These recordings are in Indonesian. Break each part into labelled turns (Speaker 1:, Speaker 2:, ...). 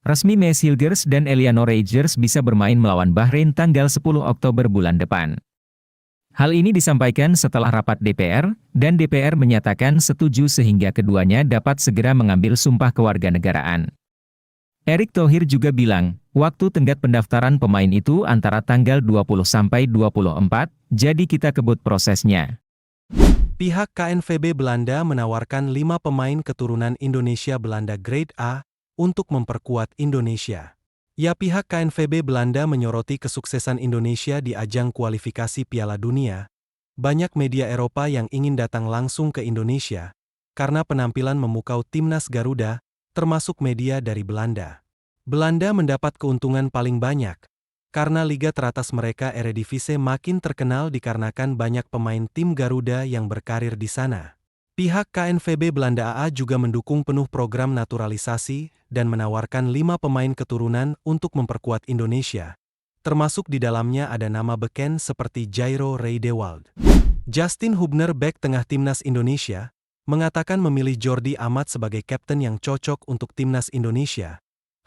Speaker 1: Resmi Messi Hilgers dan Eliano Rogers bisa bermain melawan Bahrain tanggal 10 Oktober bulan depan. Hal ini disampaikan setelah rapat DPR, dan DPR menyatakan setuju sehingga keduanya dapat segera mengambil sumpah kewarganegaraan. Erick Thohir juga bilang, waktu tenggat pendaftaran pemain itu antara tanggal 20 sampai 24, jadi kita kebut prosesnya.
Speaker 2: Pihak KNVB Belanda menawarkan 5 pemain keturunan Indonesia Belanda Grade A untuk memperkuat Indonesia. Pihak KNVB Belanda menyoroti kesuksesan Indonesia di ajang kualifikasi Piala Dunia. Banyak media Eropa yang ingin datang langsung ke Indonesia, karena penampilan memukau timnas Garuda, termasuk media dari Belanda. Belanda mendapat keuntungan paling banyak, karena liga teratas mereka Eredivisie makin terkenal dikarenakan banyak pemain tim Garuda yang berkarir di sana. Pihak KNVB Belanda AA juga mendukung penuh program naturalisasi dan menawarkan 5 pemain keturunan untuk memperkuat Indonesia. Termasuk di dalamnya ada nama beken seperti Jairo Reydewald. Justin Hubner, bek tengah timnas Indonesia, mengatakan memilih Jordi Amat sebagai kapten yang cocok untuk timnas Indonesia.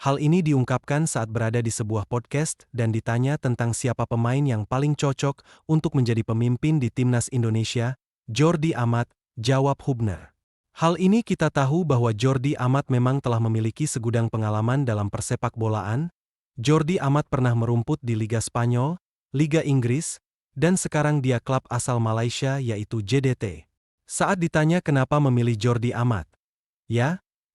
Speaker 2: Hal ini diungkapkan saat berada di sebuah podcast dan ditanya tentang siapa pemain yang paling cocok untuk menjadi pemimpin di timnas Indonesia. Jordi Amat, jawab Hubner. Hal ini kita tahu bahwa Jordi Amat memang telah memiliki segudang pengalaman dalam persepak bolaan. Jordi Amat pernah merumput di Liga Spanyol, Liga Inggris, dan sekarang dia klub asal Malaysia yaitu JDT. Saat ditanya kenapa memilih Jordi Amat,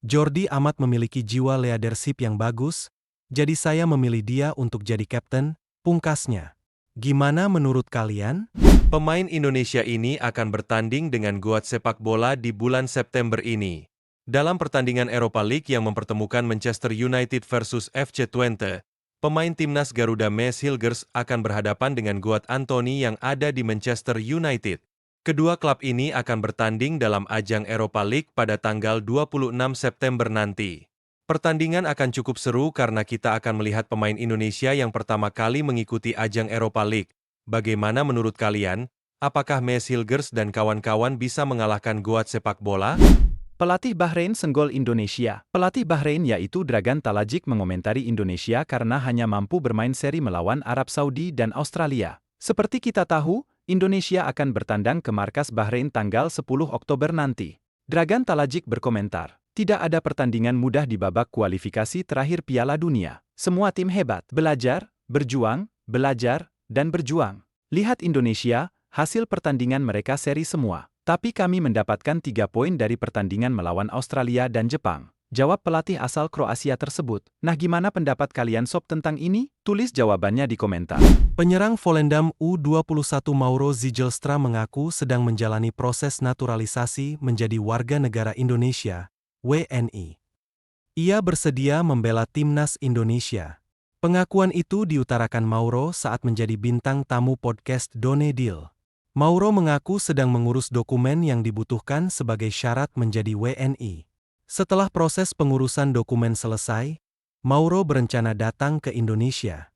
Speaker 2: Jordi Amat memiliki jiwa leadership yang bagus, jadi saya memilih dia untuk jadi kapten, pungkasnya. Gimana menurut kalian?
Speaker 3: Pemain Indonesia ini akan bertanding dengan Guat Sepak Bola di bulan September ini. Dalam pertandingan Europa League yang mempertemukan Manchester United versus FC Twente, pemain timnas Garuda Messi Hilgers akan berhadapan dengan Guat Anthony yang ada di Manchester United. Kedua klub ini akan bertanding dalam ajang Europa League pada tanggal 26 September nanti. Pertandingan akan cukup seru karena kita akan melihat pemain Indonesia yang pertama kali mengikuti ajang Europa League. Bagaimana menurut kalian? Apakah Messi Hilgers dan kawan-kawan bisa mengalahkan Guat Sepak Bola?
Speaker 4: Pelatih Bahrain senggol Indonesia. Pelatih Bahrain yaitu Dragan Talajic mengomentari Indonesia karena hanya mampu bermain seri melawan Arab Saudi dan Australia. Seperti kita tahu, Indonesia akan bertandang ke markas Bahrain tanggal 10 Oktober nanti. Dragan Talajic berkomentar, tidak ada pertandingan mudah di babak kualifikasi terakhir Piala Dunia. Semua tim hebat, belajar, belajar, dan berjuang. Lihat Indonesia, hasil pertandingan mereka seri semua. Tapi kami mendapatkan 3 poin dari pertandingan melawan Australia dan Jepang. Jawab pelatih asal Kroasia tersebut. Nah, gimana pendapat kalian sob tentang ini? Tulis jawabannya di komentar.
Speaker 2: Penyerang Volendam U21 Mauro Zijlstra mengaku sedang menjalani proses naturalisasi menjadi warga negara Indonesia, WNI. Ia bersedia membela timnas Indonesia. Pengakuan itu diutarakan Mauro saat menjadi bintang tamu podcast Done Deal. Mauro mengaku sedang mengurus dokumen yang dibutuhkan sebagai syarat menjadi WNI. Setelah proses pengurusan dokumen selesai, Mauro berencana datang ke Indonesia.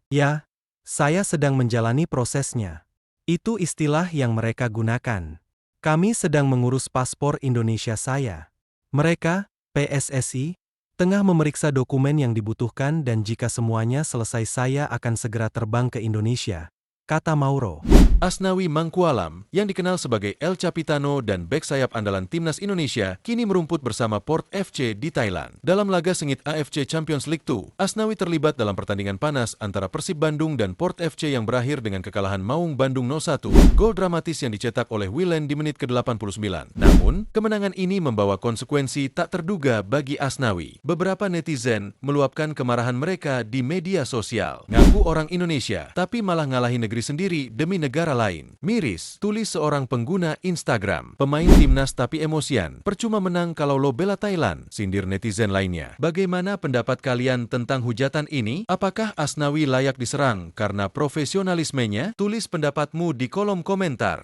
Speaker 2: Saya sedang menjalani prosesnya. Itu istilah yang mereka gunakan. Kami sedang mengurus paspor Indonesia saya. Mereka, PSSI, tengah memeriksa dokumen yang dibutuhkan dan jika semuanya selesai saya akan segera terbang ke Indonesia, kata Mauro.
Speaker 3: Asnawi Mangkualam, yang dikenal sebagai El Capitano dan bek sayap andalan timnas Indonesia, kini merumput bersama Port FC di Thailand. Dalam laga sengit AFC Champions League 2, Asnawi terlibat dalam pertandingan panas antara Persib Bandung dan Port FC yang berakhir dengan kekalahan Maung Bandung 0-1. Gol dramatis yang dicetak oleh Willen di menit ke-89. Namun, kemenangan ini membawa konsekuensi tak terduga bagi Asnawi. Beberapa netizen meluapkan kemarahan mereka di media sosial. Ngaku orang Indonesia, tapi malah ngalahin negeri sendiri demi negara lain. Miris, tulis seorang pengguna Instagram. Pemain timnas tapi emosian. Percuma menang kalau lo bela Thailand, sindir netizen lainnya. Bagaimana pendapat kalian tentang hujatan ini? Apakah Asnawi layak diserang karena profesionalismenya? Tulis pendapatmu di kolom komentar.